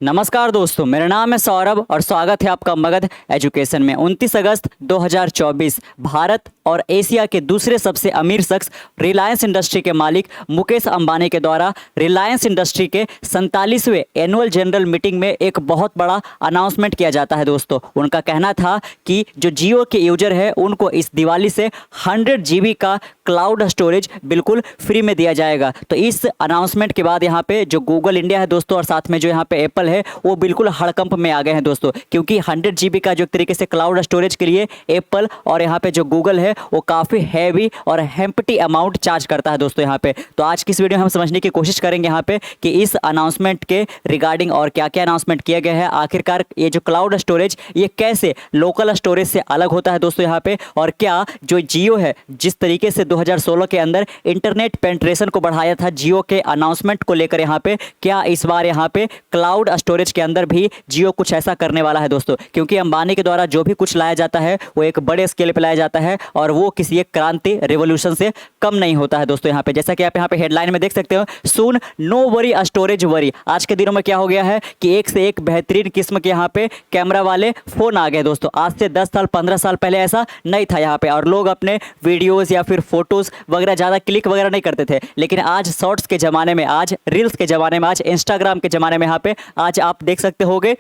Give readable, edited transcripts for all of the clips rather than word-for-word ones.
नमस्कार दोस्तों, मेरा नाम है सौरभ और स्वागत है आपका मगध एजुकेशन में। 29 अगस्त 2024 भारत और एशिया के दूसरे सबसे अमीर शख्स रिलायंस इंडस्ट्री के मालिक मुकेश अंबानी के द्वारा रिलायंस इंडस्ट्री के 47वें एनुअल जनरल मीटिंग में एक बहुत बड़ा अनाउंसमेंट किया जाता है। दोस्तों, उनका कहना था कि जो जियो के यूजर है उनको इस दिवाली से 100 GB का क्लाउड स्टोरेज बिल्कुल फ्री में दिया जाएगा। तो इस अनाउंसमेंट के बाद यहाँ पे जो गूगल इंडिया है दोस्तों और साथ में जो यहाँ पे एप्पल है वो बिल्कुल हड़कंप में आ गए हैं दोस्तों, क्योंकि 100 GB का जो एक तरीके से क्लाउड स्टोरेज के लिए एप्पल और यहाँ पे जो गूगल है वो काफ़ी हैवी और हेम्प्टी अमाउंट चार्ज करता है दोस्तों यहाँ पे। तो आज की इस वीडियो में हम समझने की कोशिश करेंगे यहाँ पे कि इस अनाउंसमेंट के रिगार्डिंग और क्या क्या अनाउंसमेंट किया गया है, आखिरकार ये जो क्लाउड स्टोरेज ये कैसे लोकल स्टोरेज से अलग होता है दोस्तों यहाँ पे, और क्या जो जियो है जिस तरीके से 2016 के अंदर इंटरनेट पेंट्रेशन को बढ़ाया था जियो के अनाउंसमेंट को लेकर यहाँ पे, क्या इस बार यहाँ पे क्लाउड स्टोरेज के अंदर भी जियो कुछ ऐसा करने वाला है दोस्तों। क्योंकि अंबानी के द्वारा जो भी कुछ लाया जाता है वो एक बड़े स्केल पे लाया जाता है और वो किसी एक क्रांति रेवोल्यूशन से कम नहीं होता है दोस्तों यहाँ पे। जैसा कि आप यहाँ पे हेडलाइन में देख सकते हो, soon no worry storage worry. आज के दिनों में क्या हो गया है कि एक से एक बेहतरीन किस्म के यहाँ पे कैमरा वाले फोन आ गए दोस्तों। आज से 10 साल 15 साल पहले ऐसा नहीं था यहाँ पे, और लोग अपने वीडियोस या फिर फोटोज वगैरह ज़्यादा क्लिक वगैरह नहीं करते थे। लेकिन आज शॉर्ट्स के ज़माने में, आज रील्स के ज़माने में, आज इंस्टाग्राम के ज़माने में यहाँ पे आज आप देख सकते होगे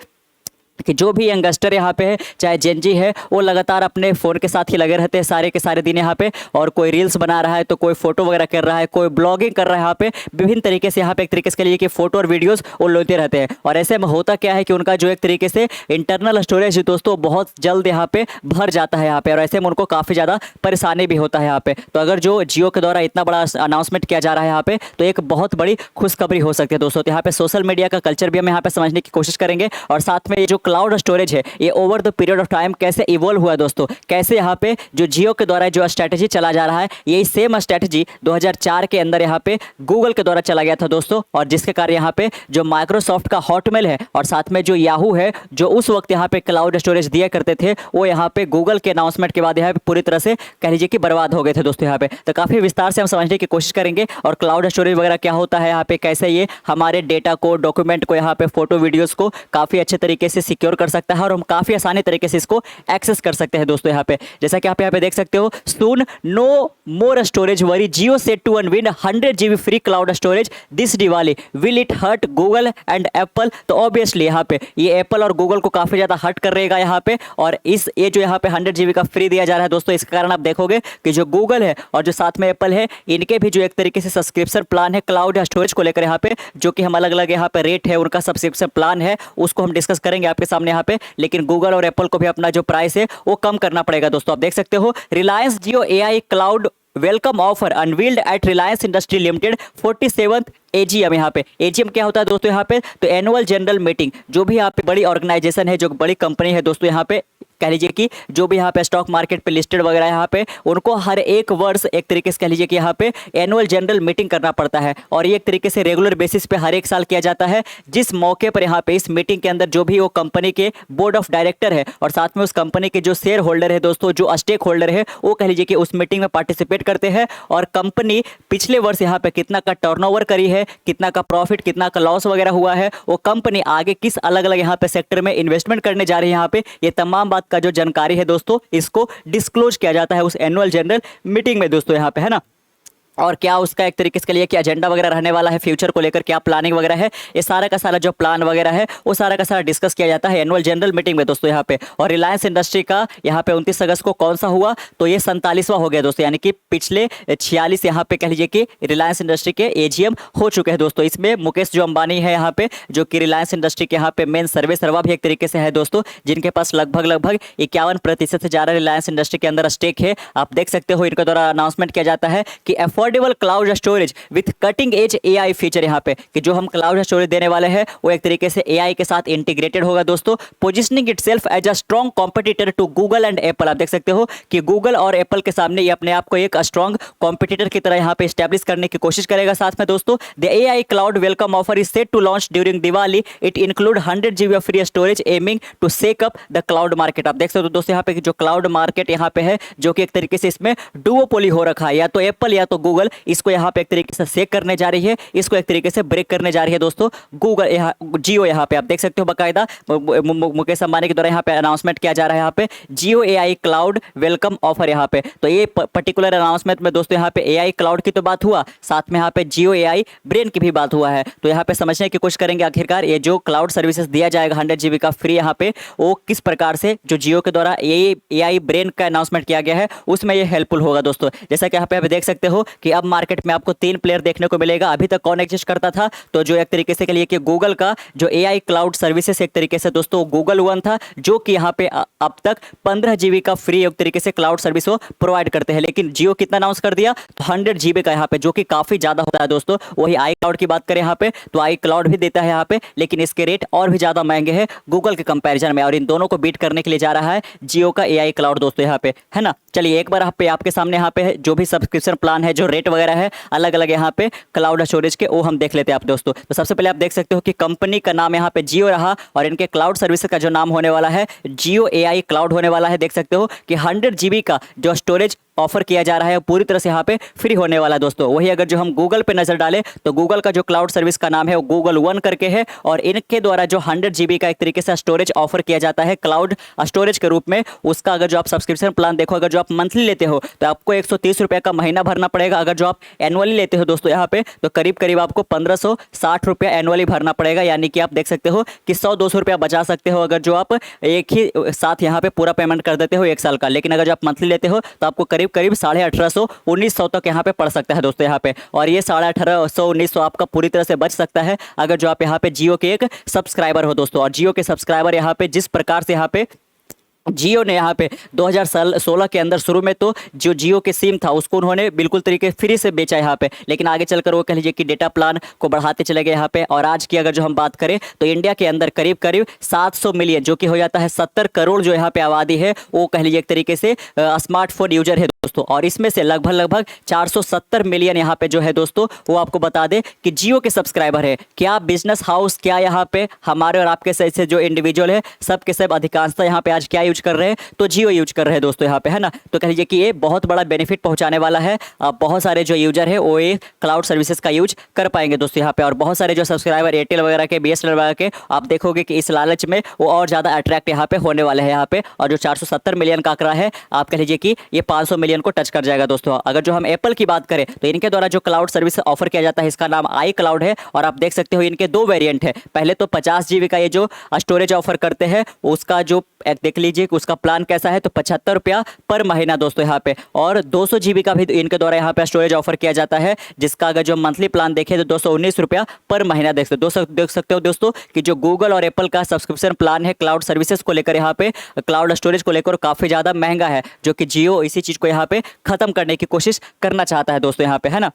कि जो भी यंगस्टर यहाँ पे है, चाहे जेनजी है, वो लगातार अपने फ़ोन के साथ ही लगे रहते हैं सारे के सारे दिन यहाँ पे। और कोई रील्स बना रहा है तो कोई फोटो वगैरह कर रहा है, कोई ब्लॉगिंग कर रहा है यहाँ पे, विभिन्न तरीके से यहाँ पे एक तरीके से लिए कि फोटो और वीडियोस वो लेते रहते हैं। और ऐसे में होता क्या है कि उनका जो एक तरीके से इंटरनल स्टोरेज है दोस्तों बहुत जल्द यहाँ पे भर जाता है यहाँ पे, और ऐसे में उनको काफ़ी ज़्यादा परेशानी भी होता है यहाँ पे। तो अगर जो जियो के द्वारा इतना बड़ा अनाउंसमेंट किया जा रहा है यहाँ पे तो एक बहुत बड़ी खुशखबरी हो सकती है दोस्तों। तो यहाँ पे सोशल मीडिया का कल्चर भी हम यहाँ पे समझने की कोशिश करेंगे, और साथ में ये जो क्लाउड स्टोरेज है ये over the period of time कैसे इवॉल्व हुआ है दोस्तों, कैसे यहाँ पे जो जियो के द्वारा जो स्ट्रैटेजी चला जा रहा है यही सेम स्ट्रैटेजी 2004 के अंदर यहाँ पे गूगल के द्वारा चला गया था दोस्तों। और जिसके कारण यहाँ पे जो माइक्रोसॉफ्ट का हॉटमेल है और साथ में जो याहू है जो उस वक्त यहाँ पे क्लाउड स्टोरेज दिया करते थे, वो यहाँ पे गूगल के अनाउंसमेंट के बाद यहाँ पे पूरी तरह से कह लीजिए कि बर्बाद हो गए थे दोस्तों यहाँ पे। तो काफ़ी विस्तार से हम समझने की कोशिश करेंगे और क्लाउड स्टोरेज वगैरह क्या होता है यहाँ पे, कैसे ये हमारे डेटा को, डॉक्यूमेंट को, यहाँ पे फोटो वीडियोज़ को काफ़ी अच्छे तरीके से सिक्योर कर सकता है और हम काफ़ी आसानी तरीके से इसको एक्सेस कर सकते हैं दोस्तों यहाँ पे। जैसा कि आप यहाँ पे देख सकते हो, soon no more storage worry, Jio set to unveil 100 GB free cloud storage this Diwali, will it hurt Google and Apple. तो ऑब्वियसली यहाँ पे ये एप्पल और गूगल को काफ़ी ज़्यादा हर्ट कर रहेगा यहाँ पे। और ये जो यहाँ पे 100 GB का फ्री दिया जा रहा है दोस्तों, इसके कारण आप देखोगे कि जो गूगल है और जो साथ में एप्पल है इनके भी जो एक तरीके से सब्सक्रिप्शन प्लान है क्लाउड स्टोरेज को लेकर यहाँ पे, जो कि हम अलग अलग यहाँ पे रेट है उनका सब्सक्रिप्शन प्लान है, उसको हम डिस्कस करेंगे आपके सामने यहाँ पे। लेकिन गूगल और एप्पल को भी अपना जो प्राइस है वो कम करना पड़ेगा दोस्तों। आप देख सकते हो, Reliance Jio AI cloud welcome offer unveiled at Reliance industry limited 47th AGM। यहाँ पे AGM क्या होता है दोस्तों यहाँ पे, तो एनुअल जनरल मीटिंग। जो भी यहाँ पे बड़ी ऑर्गेनाइजेशन है, जो बड़ी कंपनी है दोस्तों यहाँ पे, कह लीजिए कि जो भी यहाँ पे स्टॉक मार्केट पे लिस्टेड वगैरह यहाँ पे, उनको हर एक वर्ष एक तरीके से कह लीजिए कि यहाँ पे एनुअल जनरल मीटिंग करना पड़ता है। और ये एक तरीके से रेगुलर बेसिस पे हर एक साल किया जाता है, जिस मौके पर यहाँ पे इस मीटिंग के अंदर जो भी वो कंपनी के बोर्ड ऑफ डायरेक्टर है और साथ में उस कंपनी के जो शेयर होल्डर है दोस्तों, जो स्टेक होल्डर है, वो कह लीजिए कि उस मीटिंग में पार्टिसिपेट करते हैं। और कंपनी पिछले वर्ष यहाँ पे कितना का टर्नओवर करी है, कितना का प्रॉफिट, कितना का लॉस वगैरह हुआ है, वो कंपनी आगे किस अलग अलग यहाँ पे सेक्टर में इन्वेस्टमेंट करने जा रही है, यहाँ पे ये तमाम बात का जो जानकारी है दोस्तों इसको डिस्क्लोज किया जाता है उस एनुअल जनरल मीटिंग में दोस्तों यहाँ पे, है ना। और क्या उसका एक तरीके के लिए क्या एजेंडा वगैरह रहने वाला है, फ्यूचर को लेकर क्या प्लानिंग वगैरह है, ये सारा का सारा जो प्लान वगैरह है वो सारा का सारा डिस्कस किया जाता है एनुअल जनरल मीटिंग में दोस्तों यहाँ पे। और रिलायंस इंडस्ट्री का यहाँ पे 29 अगस्त को कौन सा हुआ, तो ये 47वां हो गया दोस्तों, यानी कि पिछले 46 यहाँ पे कह लीजिए कि रिलायंस इंडस्ट्री के AGM हो चुके हैं दोस्तों। इसमें मुकेश जो अंबानी है यहाँ पे, जो कि रिलायंस इंडस्ट्री के यहाँ पे मेन सर्वे सर्वा भी एक तरीके से है दोस्तों, जिनके पास लगभग 51% से ज़्यादा रिलायंस इंडस्ट्री के अंदर स्टेक है। आप देख सकते हो इनके द्वारा अनाउंसमेंट किया जाता है कि affordable cloud storage with cutting edge AI feature, यहाँ पे कि जो हम क्लाउड स्टोरेज देने वाले हैं वो एक तरीके से AI के साथ इंटीग्रेटेड होगा दोस्तों, positioning itself as a strong competitor to Google and Apple. आप देख सकते हो कि गूगल और एप्पल के सामने ये अपने आप को एक स्ट्रॉन्ग कॉम्पिटिटर की तरह यहाँ पे स्टैब्लिश करने की कोशिश करेगा। साथ में दोस्तों the AI cloud welcome offer is set to launch during Diwali, it include 100 GB of free storage aiming to shake up the cloud market. आप देख सकते हो दोस्तों यहाँ पे जो क्लाउड मार्केट यहाँ पे है, जो कि एक तरीके से इसमें डुओपोली हो रखा है, या तो एप्पल या तो गूगल गूगल इसको यहाँ पे एक तरीके से सेक करने जा रही है, इसको एक तरीके से ब्रेक करने जा रही है दोस्तों। गूगल यहाँ जियो यहाँ पे आप देख सकते हो बाकायदा मुकेश अंबानी के द्वारा यहाँ पे अनाउंसमेंट किया जा रहा है यहाँ पे जियो AI क्लाउड वेलकम ऑफर यहाँ पे। तो ये पर्टिकुलर अनाउंसमेंट में दोस्तों यहाँ पे AI क्लाउड की तो बात हुआ, साथ में यहाँ पे जियो AI ब्रेन की भी बात हुआ है। तो यहाँ पे समझने की कोशिश करेंगे आखिरकार ये जो क्लाउड सर्विसेज दिया जाएगा 100 GB का फ्री यहाँ पे, वो किस प्रकार से जो जियो के द्वारा AI ब्रेन का अनाउंसमेंट किया गया है उसमें ये हेल्पफुल होगा दोस्तों। जैसा कि यहाँ पे आप देख सकते हो कि अब मार्केट में आपको 3 प्लेयर देखने को मिलेगा। अभी तक कौन एग्जिस्ट करता था, तो जो एक तरीके से के लिए कि गूगल का जो AI क्लाउड सर्विसेज एक तरीके से दोस्तों गूगल वन था, जो कि यहाँ पे अब तक 15 GB का फ्री एक तरीके से क्लाउड सर्विस वो प्रोवाइड करते हैं। लेकिन जियो कितना अनाउंस कर दिया, तो 100 GB का यहाँ पे, जो कि काफी ज्यादा होता है दोस्तों। वही आई क्लाउड की बात करें यहाँ पे, तो आई क्लाउड भी देता है यहाँ पे, लेकिन इसके रेट और भी ज्यादा महंगे हैं गूगल के कंपैरिजन में, और इन दोनों को बीट करने के लिए जा रहा है जियो का AI क्लाउड दोस्तों यहाँ पे, है ना। चलिए एक बार यहाँ पे आपके सामने यहाँ पे जो भी सब्सक्रिप्शन प्लान है, जो रेट वगैरह है अलग अलग यहाँ पे क्लाउड स्टोरेज के, वो हम देख लेते हैं आप दोस्तों। तो सबसे पहले आप देख सकते हो कि कंपनी का नाम यहाँ पे जियो रहा, और इनके क्लाउड सर्विस का जो नाम होने वाला है जियो AI क्लाउड होने वाला है। देख सकते हो कि 100 GB का जो स्टोरेज ऑफर किया जा रहा है पूरी तरह से यहाँ पे फ्री होने वाला है दोस्तों। वही अगर जो हम गूगल पे नजर डालें तो गूगल का जो क्लाउड सर्विस का नाम है वो गूगल वन करके है, और इनके द्वारा जो 100 GB का एक तरीके से स्टोरेज ऑफर किया जाता है क्लाउड स्टोरेज के रूप में, उसका अगर जो आप सब्सक्रिप्शन प्लान देखो, अगर जो आप मंथली लेते हो तो आपको 130 रुपये का महीना भरना पड़ेगा। अगर जो आप एनुअली लेते हो दोस्तों यहाँ पे, तो करीब करीब आपको 1560 रुपया एनुअली भरना पड़ेगा। यानी कि आप देख सकते हो कि 100-200 रुपया बचा सकते हो अगर जो आप एक ही साथ यहाँ पे पूरा पेमेंट कर देते हो 1 साल का। लेकिन अगर जो आप मंथली लेते हो तो आपको करीब करीब 1850-1900 तक यहाँ पे पड़ सकता है दोस्तों यहाँ पे, और ये 1850-1900 आपका पूरी तरह से बच सकता है अगर जो आप यहाँ पे जियो के एक सब्सक्राइबर हो दोस्तों। और जियो के सब्सक्राइबर यहाँ पे जिस प्रकार से यहाँ पे जियो ने यहाँ पे 2016 के अंदर शुरू में तो जो जियो के सिम था उसको उन्होंने बिल्कुल तरीके फ्री से बेचा यहाँ पे, लेकिन आगे चलकर वो कह लीजिए कि डेटा प्लान को बढ़ाते चले गए यहाँ पे। और आज की अगर जो हम बात करें तो इंडिया के अंदर करीब करीब 700 मिलियन, जो कि हो जाता है 70 करोड़ जो यहाँ पे आबादी है, वो कह लीजिए एक तरीके से स्मार्टफोन यूजर है दोस्तों। और इसमें से लगभग 470 मिलियन यहाँ पे जो है दोस्तों, वो आपको बता दें कि जियो के सब्सक्राइबर है। क्या बिजनेस हाउस, क्या यहाँ पे हमारे और आपके से जो इंडिविजुअल है, सब के सब अधिकांशता यहाँ पे आज क्या यूज कर रहे हैं, तो जियो यूज कर रहे हैं दोस्तों यहाँ पे, है ना। तो कह लीजिए कि ये बहुत बड़ा बेनिफिट पहुंचाने वाला है। बहुत सारे जो यूजर है वो ये क्लाउड सर्विसेज का यूज कर पाएंगे दोस्तों यहाँ पे। और बहुत सारे जो सब्सक्राइबर एयरटेल वगैरह के, BSNL वगैरह के, आप देखोगे कि इस लालच में वो और ज्यादा अट्रैक्ट यहाँ पे होने वाले हैं यहाँ पे। और जो 470 मिलियन का आंकड़ा है, आप कह लीजिए कि ये 500 मिलियन को टच कर जाएगा दोस्तों। अगर जो हम एप्पल की बात करें तो इनके द्वारा जो क्लाउड सर्विस ऑफर किया जाता है, इसका नाम आई क्लाउड है। और आप देख सकते हो इनके 2 वेरिएंट है। पहले तो 50 GB का ये जो स्टोरेज ऑफर करते हैं, उसका जो देख लीजिए उसका प्लान कैसा है, तो 75 रुपया पर महीना दोस्तों यहाँ पे। और 200 GB का भी इनके द्वारा यहाँ पे स्टोरेज ऑफर किया जाता है, जिसका अगर जो मंथली प्लान देखें तो 219 रुपया पर महीना देख सकते हो दोस्तों कि जो गूगल और एप्पल का सब्सक्रिप्शन प्लान है क्लाउड सर्विसेज को लेकर, यहाँ पे क्लाउड स्टोरेज को लेकर काफी ज्यादा महंगा है, जो कि जियो इसी चीज को यहाँ पे खत्म करने की कोशिश करना चाहता है दोस्तों यहाँ पे, है ना।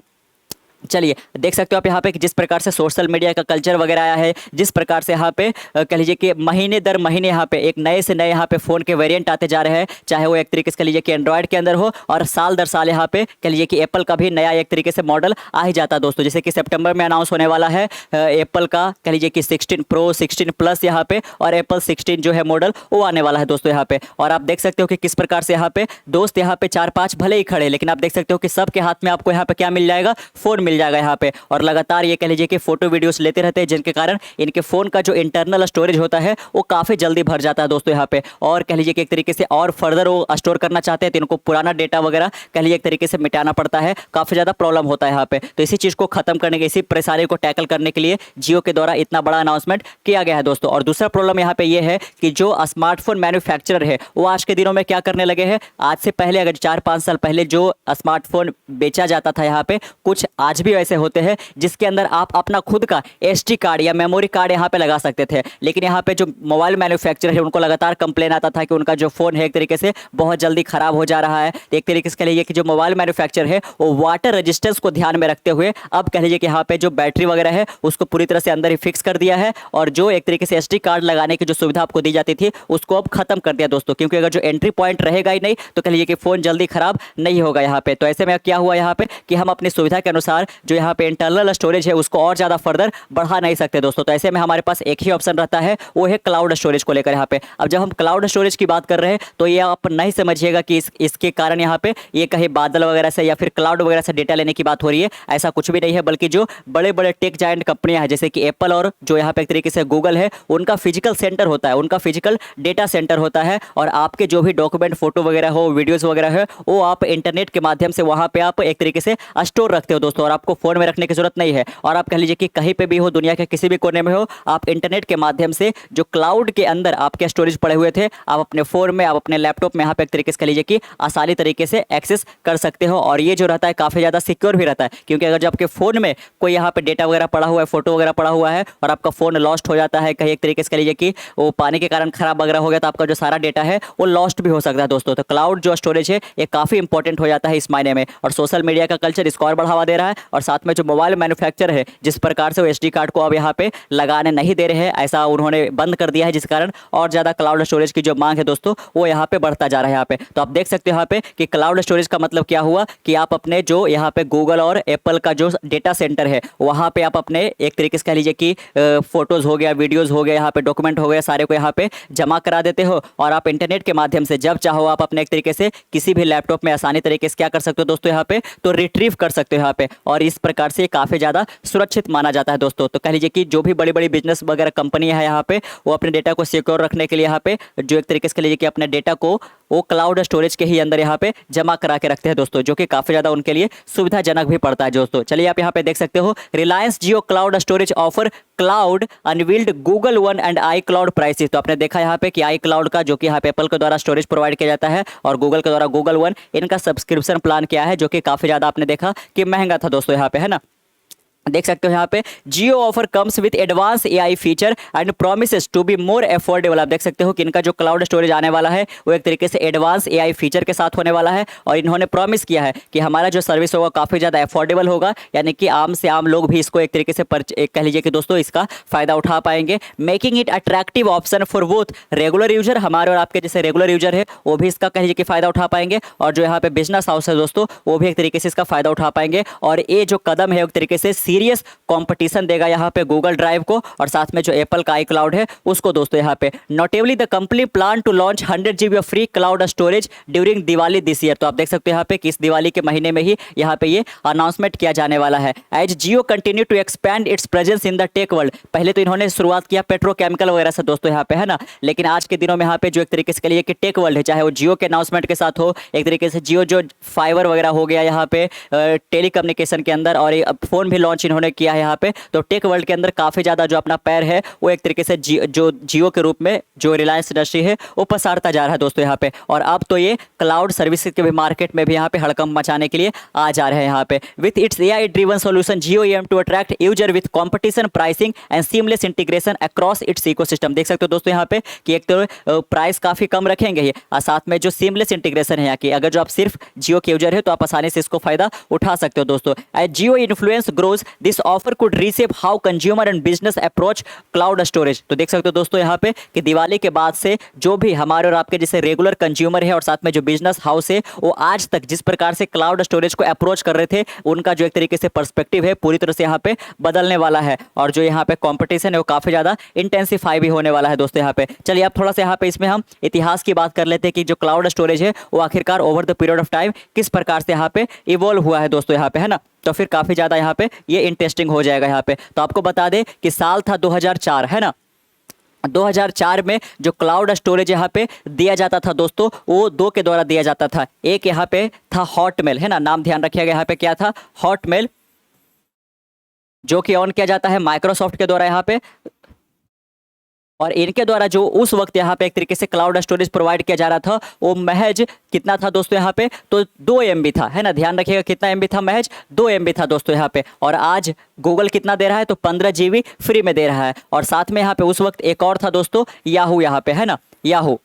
चलिए देख सकते हो आप यहाँ पे कि जिस प्रकार से सोशल मीडिया का कल्चर वगैरह आया है, जिस प्रकार से यहाँ पे कह लीजिए कि महीने दर महीने यहाँ पे एक नए से नए यहाँ पे फ़ोन के वेरिएंट आते जा रहे हैं, चाहे वो एक तरीके से कह लीजिए कि एंड्रॉयड के अंदर हो, और साल दर साल यहाँ पे कह लीजिए कि एप्पल का भी नया एक तरीके से मॉडल आ ही जाता है दोस्तों। जैसे कि सितंबर में अनाउंस होने वाला है एप्पल का कह लीजिए कि 16 प्रो 16 प्लस यहाँ पे, और एप्पल 16 जो है मॉडल वो आने वाला है दोस्तों यहाँ पे। और आप देख सकते हो कि किस प्रकार से यहाँ पे दोस्त यहाँ पे 4-5 भले ही खड़े, लेकिन आप देख सकते हो कि सबके हाथ में आपको यहाँ पे क्या मिल जाएगा, फ़ोन मिल जाएगा यहाँ पे। और लगातार ये कह लीजिए कि फोटो वीडियोस लेते रहते हैं, जिनके कारण इनके फ़ोन का जो इंटरनल स्टोरेज होता है वो काफ़ी जल्दी भर जाता है दोस्तों यहाँ पे। और कह लीजिए कि एक तरीके से और फर्दर वो स्टोर करना चाहते हैं तो इनको पुराना डेटा वगैरह कह लीजिए एक तरीके से मिटाना पड़ता है, काफ़ी ज़्यादा प्रॉब्लम होता है यहाँ पे। तो इसी चीज़ को खत्म करने के, इसी परेशानी को टैकल करने के लिए जियो के द्वारा इतना बड़ा अनाउंसमेंट किया गया है दोस्तों। और दूसरा प्रॉब्लम यहाँ पे ये है कि जो स्मार्टफोन मैन्युफैक्चरर है वो आज के दिनों में क्या करने लगे हैं, आज से पहले अगर 4-5 साल पहले जो स्मार्टफोन बेचा जाता था यहाँ पे, कुछ आज भी ऐसे होते हैं जिसके अंदर आप अपना खुद का SD कार्ड या मेमोरी कार्ड यहाँ पे लगा सकते थे। लेकिन यहाँ पे जो मोबाइल मैन्युफैक्चरर है उनको लगातार कंप्लेन आता था कि उनका जो फ़ोन है एक तरीके से बहुत जल्दी खराब हो जा रहा है। तो एक तरीके से कह लीजिए कि जो मोबाइल मैन्युफैक्चरर है वो वाटर रेजिस्टेंस को ध्यान में रखते हुए अब कह लीजिए कि यहाँ पे जो बैटरी वगैरह है उसको पूरी तरह से अंदर ही फिक्स कर दिया है, और जो एक तरीके से SD कार्ड लगाने की जो सुविधा आपको दी जाती थी उसको अब खत्म कर दिया दोस्तों। क्योंकि अगर जो एंट्री पॉइंट रहेगा ही नहीं तो कह लीजिए कि फ़ोन जल्दी खराब नहीं होगा यहाँ पे। तो ऐसे में क्या हुआ यहाँ पे कि हम अपनी सुविधा के अनुसार जो यहाँ पे इंटरनल स्टोरेज है उसको और ज़्यादा फर्दर बढ़ा नहीं सकते दोस्तों। तो ऐसे में हमारे पास एक ही ऑप्शन रहता है, वो है क्लाउड स्टोरेज को लेकर यहाँ पे। अब जब हम क्लाउड स्टोरेज की बात कर रहे हैं तो ये आप नहीं समझिएगा कि इसके कारण यहाँ पे ये कहीं बादल वगैरह से या फिर क्लाउड वगैरह से डेटा लेने की बात हो रही है, ऐसा कुछ भी नहीं है। बल्कि जो बड़े बड़े टेक जायंट कंपनियां हैं जैसे कि एप्पल और जो यहाँ पे एक तरीके से गूगल है, उनका फिजिकल सेंटर होता है, उनका फिजिकल डेटा सेंटर होता है। और आपके जो भी डॉक्यूमेंट, फोटो वगैरह हो, वीडियोस वगैरह है, वो आप इंटरनेट के माध्यम से वहां पे आप एक तरीके से स्टोर रखते हो दोस्तों। और आपको फोन में रखने की जरूरत नहीं है। और आप कह लीजिए कि कहीं पे भी हो, दुनिया के किसी भी कोने में हो, आप इंटरनेट के माध्यम से जो क्लाउड के अंदर आपके स्टोरेज पड़े हुए थे, आप अपने फोन में, आप अपने लैपटॉप में यहाँ पे एक तरीके से कह लीजिए कि आसानी तरीके से एक्सेस कर सकते हो। और ये जो रहता है काफी ज्यादा सिक्योर भी रहता है, क्योंकि अगर जो आपके फोन में कोई यहाँ पे डेटा वगैरह पड़ा हुआ है, फोटो वगैरह पड़ा हुआ है, और आपका फोन लॉस्ट हो जाता है कहीं एक तरीके से कह लीजिए कि वो पानी के कारण खराब वगैरह हो गया, तो आपका जो सारा डेटा है वो लॉस्ट भी हो सकता है दोस्तों। तो क्लाउड जो स्टोरेज है ये काफी इंपॉर्टेंट हो जाता है इस मायने में। और सोशल मीडिया का कल्चर इसको और बढ़ावा दे रहा है। और साथ में जो मोबाइल मैन्युफैक्चर है, जिस प्रकार से वो एसडी कार्ड को अब यहाँ पे लगाने नहीं दे रहे हैं, ऐसा उन्होंने बंद कर दिया है, जिस कारण और ज्यादा क्लाउड स्टोरेज की जो मांग है दोस्तों वो यहाँ पे बढ़ता जा रहा है यहाँ पे। तो आप देख सकते हो यहाँ पे कि क्लाउड स्टोरेज का मतलब क्या हुआ कि आप अपने जो यहाँ पे गूगल और एप्पल का जो डेटा सेंटर है वहाँ पे आप अपने एक तरीके से कह लीजिए कि फोटोज हो गया, वीडियोज हो गया, यहाँ पे डॉक्यूमेंट हो गया, सारे को यहाँ पे जमा करा देते हो। और आप इंटरनेट के माध्यम से जब चाहो आप अपने एक तरीके से किसी भी लैपटॉप में आसानी तरीके से क्या कर सकते हो दोस्तों, यहाँ पे तो रिट्रीव कर सकते हो यहाँ पे। और इस प्रकार से काफी ज्यादा सुरक्षित माना जाता है दोस्तों। तो कह लीजिए कि जो भी बड़ी बड़ी बिजनेस वगैरह कंपनियां है यहाँ पे, वो अपने डेटा को सिक्योर रखने के लिए यहाँ पे जो एक तरीके से कह लीजिए कि अपने डेटा को वो क्लाउड स्टोरेज के ही अंदर यहाँ पे जमा करा के रखते हैं दोस्तों, जो कि काफी ज्यादा उनके लिए सुविधाजनक भी पड़ता है दोस्तों। चलिए आप यहाँ पे देख सकते हो, Reliance Jio cloud storage offer cloud unveiled Google One and iCloud prices. तो आपने देखा यहाँ पे कि आई क्लाउड का जो कि यहाँ पे एप्पल के द्वारा स्टोरेज प्रोवाइड किया जाता है, और गूगल के द्वारा गूगल वन, इनका सब्सक्रिप्शन प्लान क्या है जो कि काफी ज्यादा आपने देखा कि महंगा था दोस्तों यहाँ पे, है ना। देख सकते हो यहाँ पे Jio offer comes with advance AI feature and promises to be more affordable. आप देख सकते हो कि इनका जो क्लाउड स्टोरेज आने वाला है वो एक तरीके से एडवांस एआई फीचर के साथ होने वाला है। और इन्होंने प्रॉमिस किया है कि हमारा जो सर्विस होगा काफ़ी ज़्यादा अफोर्डेबल होगा, यानी कि आम से आम लोग भी इसको एक तरीके से कह लीजिए कि दोस्तों इसका फ़ायदा उठा पाएंगे। Making it attractive option for both regular user, हमारे और आपके जैसे रेगुलर यूजर है वो भी इसका कह लीजिए कि फ़ायदा उठा पाएंगे, और जो यहाँ पे बिजनेस हाउस है दोस्तों वो भी एक तरीके से इसका फ़ायदा उठा पाएंगे। और ये जो कदम है एक तरीके से सीरियस कंपटीशन देगा यहाँ पे गूगल ड्राइव को, और साथ में जो एप्पल का आई क्लाउड है उसको दोस्तों यहाँ पे। Notably the company plan to launch 100 GB of free cloud storage during Diwali this year. तो आप देख सकते हो यहाँ पे कि इस दिवाली के महीने में ही यहाँ पे ये अनाउंसमेंट किया जाने वाला है। As Jio continue to expand its presence in the tech world. पहले तो इन्होंने शुरुआत किया पेट्रोकेमिकल वगैरह से दोस्तों यहाँ पे, है ना, लेकिन आज के दिनों में यहाँ पे जो एक तरीके से कहिए कि टेक वर्ल्ड है, चाहे वो जियो के अनाउंसमेंट के साथ हो, एक तरीके से जियो जो फाइबर वगैरह हो गया यहाँ पे टेलीकम्युनिकेशन के अंदर, और फोन भी लॉन्च इन्होंने किया है यहाँ पे। तो टेक वर्ल्ड के अंदर काफ़ी ज़्यादा जो अपना पैर है वो एक तरीके से जो जियो के रूप में जो रिलायंस इंडस्ट्री है वो पसारता जा रहा है दोस्तों यहाँ पे। और अब तो ये क्लाउड सर्विसेज के भी मार्केट में भी यहाँ पे हड़कंप मचाने के लिए आ जा रहे हैं यहाँ पे। With its AI driven solution Jio aim to attract user with competition pricing and seamless integration across its ecosystem. देख सकते हो दोस्तों यहाँ पे कि एक तो प्राइस काफ़ी कम रखेंगे ये, और साथ में जो सीमलेस इंटीग्रेशन है यहाँ की, अगर जो आप सिर्फ जियो के यूजर है तो आप आसानी से इसको फायदा उठा सकते हो दोस्तों। As Jio influence grows this offer could reshape how consumer and business approach cloud storage. तो देख सकते हो दोस्तों यहाँ पे कि दिवाली के बाद से जो भी हमारे और आपके जैसे रेगुलर कंज्यूमर है और साथ में जो बिजनेस हाउस है वो आज तक जिस प्रकार से क्लाउड स्टोरेज को अप्रोच कर रहे थे, उनका जो एक तरीके से पर्सपेक्टिव है पूरी तरह से यहाँ पे बदलने वाला है। और जो यहाँ पे कॉम्पिटिशन है वो काफी ज्यादा इंटेंसिफाई भी होने वाला है दोस्तों यहाँ पे। चलिए आप थोड़ा सा यहाँ पे इसमें हम इतिहास की बात कर लेते हैं कि जो क्लाउड स्टोरेज है वो आखिरकार over the period of time किस प्रकार से यहाँ पे इवॉल्व हुआ है दोस्तों यहाँ पे, है ना। तो फिर काफी ज्यादा यहाँ पे ये इंटरेस्टिंग हो जाएगा यहाँ पे। तो आपको बता दें कि साल था 2004, है ना। 2004 में जो क्लाउड स्टोरेज यहाँ पे दिया जाता था दोस्तों वो दो के द्वारा दिया जाता था। एक यहाँ पे था हॉटमेल, है ना, नाम ध्यान रखिएगा यहाँ पे क्या था, हॉटमेल, जो कि ऑन किया जाता है माइक्रोसॉफ्ट के द्वारा यहाँ पे। और इनके द्वारा जो उस वक्त यहाँ पे एक तरीके से क्लाउड स्टोरेज प्रोवाइड किया जा रहा था वो महज कितना था दोस्तों यहाँ पे, तो 2 MB था, है ना, ध्यान रखिएगा कितना MB था, महज 2 MB था दोस्तों यहाँ पे। और आज गूगल कितना दे रहा है, तो 15 GB फ्री में दे रहा है। और साथ में यहाँ पे उस वक्त एक और था दोस्तों याहू यहाँ पे, है ना, याहू।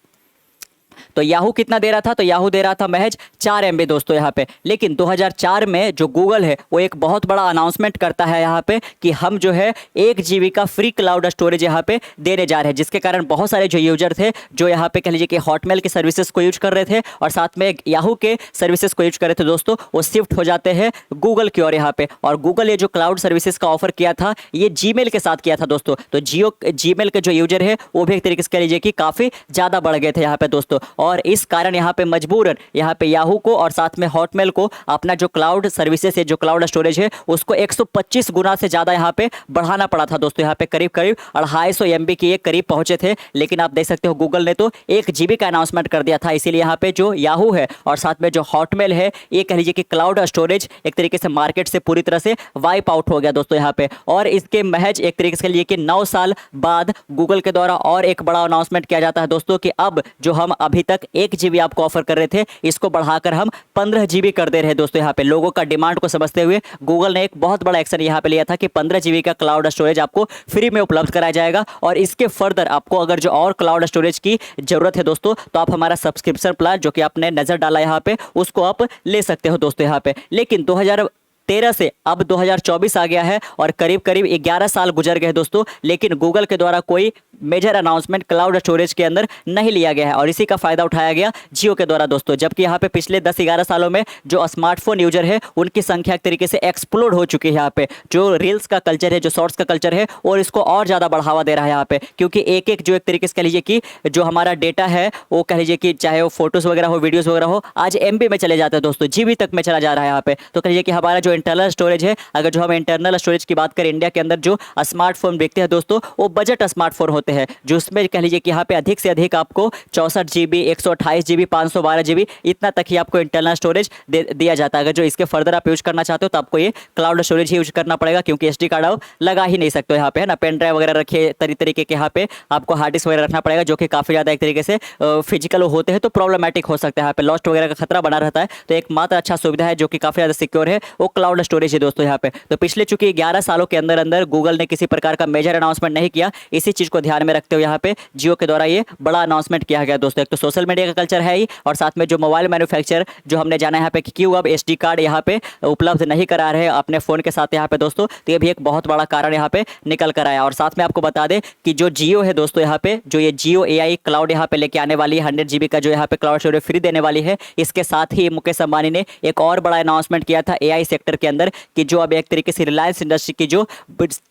तो याहू कितना दे रहा था, तो याहू दे रहा था महज 4 MB दोस्तों यहाँ पे। लेकिन 2004 में जो गूगल है वो एक बहुत बड़ा अनाउंसमेंट करता है यहाँ पे कि हम जो है 1 GB का फ्री क्लाउड स्टोरेज यहाँ पे देने जा रहे हैं, जिसके कारण बहुत सारे जो यूजर थे जो यहाँ पे कह लीजिए कि हॉटमेल के सर्विसेज को यूज कर रहे थे और साथ में याहू के सर्विसेज को यूज कर रहे थे दोस्तों, वो शिफ्ट हो जाते हैं गूगल की ओर यहाँ पे। और गूगल ये जो क्लाउड सर्विसेज का ऑफर किया था ये जीमेल के साथ किया था दोस्तों। तो जीमेल के जो यूजर है वो भी एक तरीके से कह लीजिए कि काफी ज्यादा बढ़ गए थे यहाँ पे दोस्तों, और इस कारण यहाँ पे मजबूरन यहाँ पे याहू को और साथ में हॉटमेल को अपना जो क्लाउड सर्विसेज है, जो क्लाउड स्टोरेज है, उसको 125 गुना से ज्यादा यहाँ पे बढ़ाना पड़ा था दोस्तों। यहाँ पे करीब करीब 250 MB के करीब पहुंचे थे। लेकिन आप देख सकते हो गूगल ने तो 1 GB का अनाउंसमेंट कर दिया था, इसीलिए यहाँ पे जो याहू है और साथ में जो हॉटमेल है ये कह लीजिए कि क्लाउड स्टोरेज एक तरीके से मार्केट से पूरी तरह से वाइप आउट हो गया दोस्तों यहाँ पे। और इसके महज एक तरीके से कह लीजिए कि 9 साल बाद गूगल के द्वारा और एक बड़ा अनाउंसमेंट किया जाता है दोस्तों कि अब जो हम अभी तक 1 GB आपको ऑफर कर रहे थे इसको बढ़ाकर हम 15 GB कर दे रहे हैं दोस्तों। यहाँ पे लोगों का डिमांड को समझते हुए गूगल ने एक बहुत बड़ा एक्शन यहाँ पे लिया था कि 15 GB का क्लाउड स्टोरेज आपको फ्री में उपलब्ध कराया जाएगा। और इसके फर्दर आपको अगर जो और क्लाउड स्टोरेज की जरूरत है दोस्तों तो आप हमारा सब्सक्रिप्शन प्लान जो कि आपने नजर डाला यहाँ पे उसको आप ले सकते हो दोस्तों यहाँ पे। लेकिन 2013 से अब 2024 आ गया है और करीब करीब 11 साल गुजर गए दोस्तों, लेकिन गूगल के द्वारा कोई मेजर अनाउंसमेंट क्लाउड स्टोरेज के अंदर नहीं लिया गया है और इसी का फायदा उठाया गया जियो के द्वारा दोस्तों। जबकि यहाँ पे पिछले 10-11 सालों में जो स्मार्टफोन यूजर है उनकी संख्या एक तरीके से एक्सप्लोड हो चुकी है यहाँ पे। जो रील्स का कल्चर है, जो शॉर्ट्स का कल्चर है, और इसको और ज्यादा बढ़ावा दे रहा है यहाँ पे, क्योंकि एक एक जो एक तरीके से कह लीजिए कि जो हमारा डेटा है वो कह लीजिए कि चाहे वो फोटोज वगैरह हो, वीडियोज वगैरह हो, आज MB में चले जाते हैं दोस्तों, GB तक में चला जा रहा है यहाँ पे। तो कह लीजिए कि हमारा जो इंटरनल स्टोरेज है, अगर जो हम इंटरनल स्टोरेज की बात करें, इंडिया के अंदर जो स्मार्टफोन बिकते हैं दोस्तों वो बजट स्मार्टफोन होते हैं, जो उसमें कह लीजिए कि यहाँ पे अधिक से अधिक आपको 64 GB, 128 GB, 512 GB इतना तक ही आपको इंटरनल स्टोरेज दिया जाता है। अगर जो इसके फर्दर आप यूज करना चाहते हो तो आपको ये क्लाउड स्टोरेज ही यूज करना पड़ेगा, क्योंकि SD कार्ड आप लगा ही नहीं सकते हो यहाँ पे, है ना। पेन ड्राइव वगैरह रखिए, तरीके के यहाँ पे आपको हार्ड डिस्क वगैरह रखना पड़ेगा, जो कि काफी ज्यादा एक तरीके से फिजिकल होते हैं तो प्रॉब्लमेटिक हो सकता है, यहाँ पे लॉस्ट वगैरह का खतरा बना रहता है। तो एकमात्र अच्छा सुविधा है जो कि काफी ज्यादा सिक्योर है वो क्लाउड स्टोरेज है दोस्तों यहाँ पे। तो पिछले चूंकि 11 सालों के अंदर अंदर गूगल ने किसी प्रकार का मेजर अनाउंसमेंट नहीं किया, इसी चीज को ध्यान में रखते हुए यहाँ पे जियो के द्वारा ये बड़ा अनाउंसमेंट किया गया दोस्तों। एक तो सोशल मीडिया का कल्चर है ही, और साथ में जो मोबाइल मैन्युफैक्चरर जो हमने जाना यहाँ पे कि क्यों अब SD कार्ड यहाँ पे उपलब्ध नहीं करा रहे अपने फोन के साथ यहाँ पे दोस्तों, तो ये भी एक बहुत बड़ा कारण यहाँ पे निकल कर आया। और साथ में आपको बता दें कि जो जियो है दोस्तों यहाँ पे, जो ये जियो AI क्लाउड यहाँ पे लेके आने वाली है, 100 GB का जो यहाँ पे क्लाउड स्टोरेज फ्री देने वाली है, इसके साथ ही मुकेश अंबानी ने एक और बड़ा अनाउंसमेंट किया था AI सेक्टर के अंदर कि जो अब एक तरीके से रिलायंस इंडस्ट्री की जो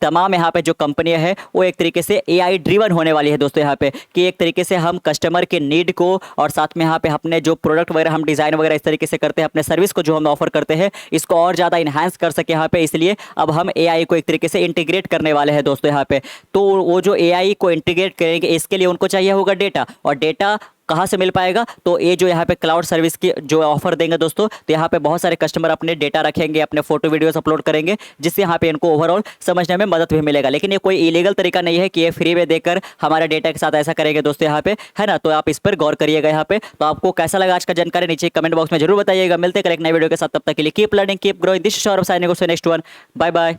तमाम यहाँ पे जो कंपनियां है वो एक तरीके से AI ड्रिवन होने वाली है दोस्तों यहाँ पे, कि एक तरीके से हम कस्टमर के नीड को और साथ में यहाँ पे अपने जो प्रोडक्ट वगैरह हम डिजाइन वगैरह इस तरीके से करते हैं, अपने सर्विस को जो हम ऑफर करते हैं इसको और ज्यादा इनहांस कर सके यहाँ पे। इसलिए अब हम AI को एक तरीके से इंटीग्रेट करने वाले हैं दोस्तों यहाँ पे। तो वो जो AI को इंटीग्रेट करेंगे इसके लिए उनको चाहिए होगा डेटा, और डेटा कहाँ से मिल पाएगा, तो ये जो यहाँ पे क्लाउड सर्विस की जो ऑफर देंगे दोस्तों, तो यहाँ पे बहुत सारे कस्टमर अपने डेटा रखेंगे, अपने फोटो वीडियोस अपलोड करेंगे, जिससे यहाँ पे इनको ओवरऑल समझने में मदद भी मिलेगा। लेकिन ये कोई इलीगल तरीका नहीं है कि ये फ्री में देकर हमारे डेटा के साथ ऐसा करेंगे दोस्तों यहाँ पे, है ना। तो आप इस पर गौर करिएगा यहाँ पे। तो आपको कैसा लगा आज का जानकारी नीचे कमेंट बॉक्स में जरूर बताइएगा। मिलते हैं एक नए वीडियो के साथ, तब तक के लिए keep learning, keep growing. This is Saurabh signing off, next one, bye bye.